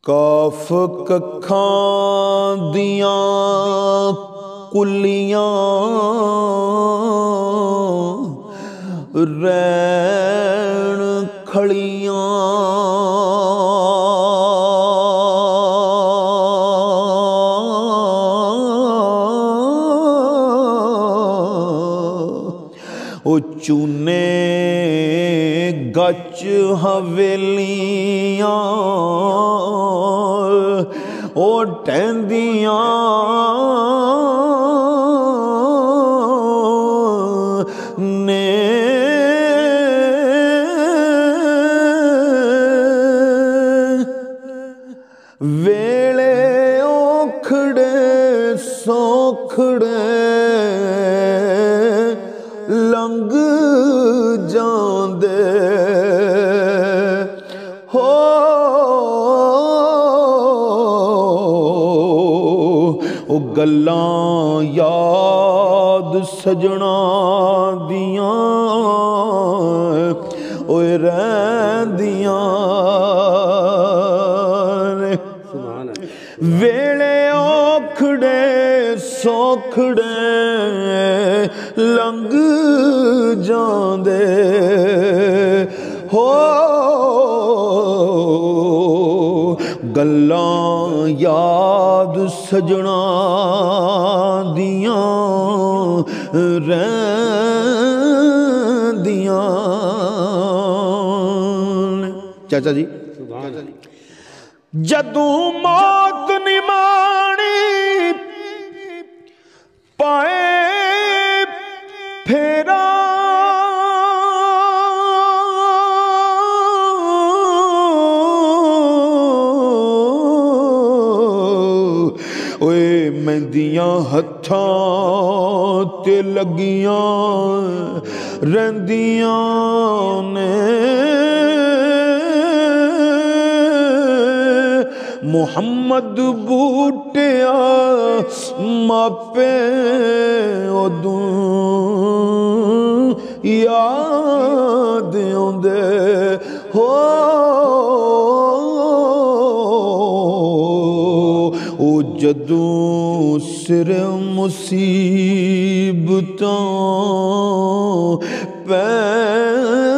काफ कखां दियां कुलियां रैन खड़ियां ओ चूने गच हवेलियां ओ टहंदियां ने वेले औखड़े सौखड़े लंघ जांदे हो ओ गल्लां याद सजना दियां ओए रहिंदियां वेले औखड़े सौखड़े लंघ जांदे हो गल्लां याद सजना दियां रहिंदियां। चाचा जी जदों मौत निमाणी पाए फेरा ओए मेहंदियां हत्थां ते लगियां रहिंदियां ने मुहम्मद बूटिया मापे उदों याद आउंदे हो ओ जदों सिर मुसीबतां पै